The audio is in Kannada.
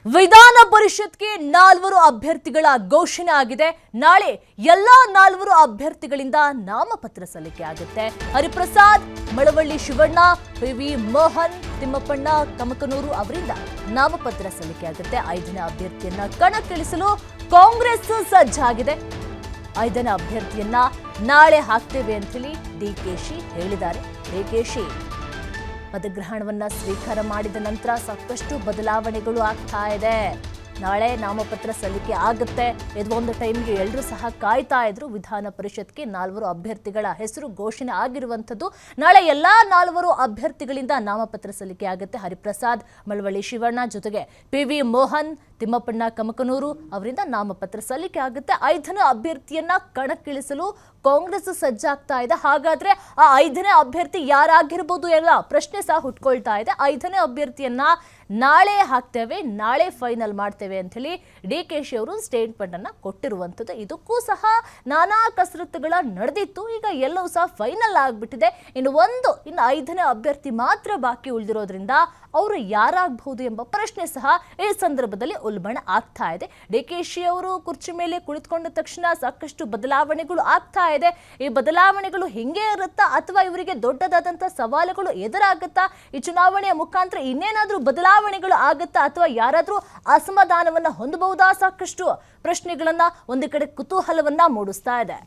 ವಿಧಾನ ಪರಿಷತ್ಗೆ 4 ಅಭ್ಯರ್ಥಿಗಳ ಘೋಷಣೆ ಆಗಿದೆ. ನಾಳೆ ಎಲ್ಲಾ 4 ಅಭ್ಯರ್ಥಿಗಳಿಂದ ನಾಮಪತ್ರ ಸಲ್ಲಿಕೆ ಆಗುತ್ತೆ. ಹರಿಪ್ರಸಾದ್, ಮಳವಳ್ಳಿ ಶಿವಣ್ಣ, ಪಿವಿ ಮೋಹನ್, ತಿಮ್ಮಪ್ಪಣ್ಣ ಕಮಕನೂರು ಅವರಿಂದ ನಾಮಪತ್ರ ಸಲ್ಲಿಕೆ ಆಗುತ್ತೆ. 5ನೇ ಅಭ್ಯರ್ಥಿಯನ್ನ ಕಣಕ್ಕಿಳಿಸಲು ಕಾಂಗ್ರೆಸ್ ಸಜ್ಜಾಗಿದೆ. 5ನೇ ಅಭ್ಯರ್ಥಿಯನ್ನ ನಾಳೆ ಹಾಕ್ತೇವೆ ಅಂತ ಹೇಳಿ ಡಿಕೆಶಿ ಹೇಳಿದ್ದಾರೆ. ಡಿಕೆಶಿ ಪದಗ್ರಹಣವನ್ನ ಸ್ವೀಕಾರ ಮಾಡಿದ ನಂತರ ಸಾಕಷ್ಟು ಬದಲಾವಣೆಗಳು ಆಗ್ತಾ ಇದೆ. ನಾಳೆ ನಾಮಪತ್ರ ಸಲ್ಲಿಕೆ ಆಗುತ್ತೆ. ಇದು ಒಂದು ಟೈಮ್ಗೆ ಎಲ್ಲರೂ ಸಹ ಕಾಯ್ತಾ ಇದ್ರು. ವಿಧಾನ ಪರಿಷತ್ಗೆ 4 ಅಭ್ಯರ್ಥಿಗಳ ಹೆಸರು ಘೋಷಣೆ ಆಗಿರುವಂಥದ್ದು. ನಾಳೆ ಎಲ್ಲಾ 4 ಅಭ್ಯರ್ಥಿಗಳಿಂದ ನಾಮಪತ್ರ ಸಲ್ಲಿಕೆ ಆಗುತ್ತೆ. ಹರಿಪ್ರಸಾದ್, ಮಳವಳ್ಳಿ ಶಿವಣ್ಣ ಜೊತೆಗೆ ಪಿವಿ ಮೋಹನ್, ತಿಮ್ಮಪ್ಪಣ್ಣ ಕಮಕನೂರು ಅವರಿಂದ ನಾಮಪತ್ರ ಸಲ್ಲಿಕೆ ಆಗುತ್ತೆ. 5ನೇ ಅಭ್ಯರ್ಥಿಯನ್ನ ಕಣಕ್ಕಿಳಿಸಲು ಕಾಂಗ್ರೆಸ್ ಸಜ್ಜಾಗ್ತಾ ಇದೆ. ಹಾಗಾದ್ರೆ ಆ 5ನೇ ಅಭ್ಯರ್ಥಿ ಯಾರಾಗಿರ್ಬೋದು ಎಲ್ಲ ಪ್ರಶ್ನೆ ಸಹ ಹುಟ್ಕೊಳ್ತಾ ಇದೆ. 5ನೇ ಅಭ್ಯರ್ಥಿಯನ್ನ ನಾಳೆ ಹಾಕ್ತೇವೆ, ನಾಳೆ ಫೈನಲ್ ಮಾಡ್ತೇವೆ ಅಂತ ಹೇಳಿ ಡಿಕೆಶಿ ಅವರು ಸ್ಟೇಟ್ಮೆಂಟ್ ಅನ್ನ ಕೊಟ್ಟಿರುವಂಥದ್ದು. ಇದಕ್ಕೂ ಸಹ ನಾನಾ ಕಸರತ್ತುಗಳ ನಡೆದಿತ್ತು. ಈಗ ಎಲ್ಲವೂ ಸಹ ಫೈನಲ್ ಆಗ್ಬಿಟ್ಟಿದೆ. ಇನ್ನು 5ನೇ ಅಭ್ಯರ್ಥಿ ಮಾತ್ರ ಬಾಕಿ ಉಳಿದಿರೋದ್ರಿಂದ ಅವರು ಯಾರಾಗಬಹುದು ಎಂಬ ಪ್ರಶ್ನೆ ಸಹ ಈ ಸಂದರ್ಭದಲ್ಲಿ ಉಲ್ಬಣ ಆಗ್ತಾ ಇದೆ. ಡಿಕೆಶಿ ಅವರು ಕುರ್ಚಿ ಮೇಲೆ ಕುಳಿತುಕೊಂಡ ತಕ್ಷಣ ಸಾಕಷ್ಟು ಬದಲಾವಣೆಗಳು ಆಗ್ತಾ ಇದೆ. ಈ ಬದಲಾವಣೆಗಳು ಹಿಂಗೆ ಇರುತ್ತಾ ಅಥವಾ ಇವರಿಗೆ ದೊಡ್ಡದಾದಂತಹ ಸವಾಲುಗಳು ಎದುರಾಗುತ್ತಾ? ಈ ಚುನಾವಣೆಯ ಮುಖಾಂತರ ಇನ್ನೇನಾದ್ರೂ ಬದಲಾವಣೆಗಳು ಆಗುತ್ತಾ ಅಥವಾ ಯಾರಾದ್ರೂ ಅಸಮಾಧಾನವನ್ನ ಹೊಂದಬಹುದಾ? ಸಾಕಷ್ಟು ಪ್ರಶ್ನೆಗಳನ್ನ ಒಂದು ಕಡೆ ಕುತೂಹಲವನ್ನ ಮೂಡಿಸ್ತಾ ಇದೆ.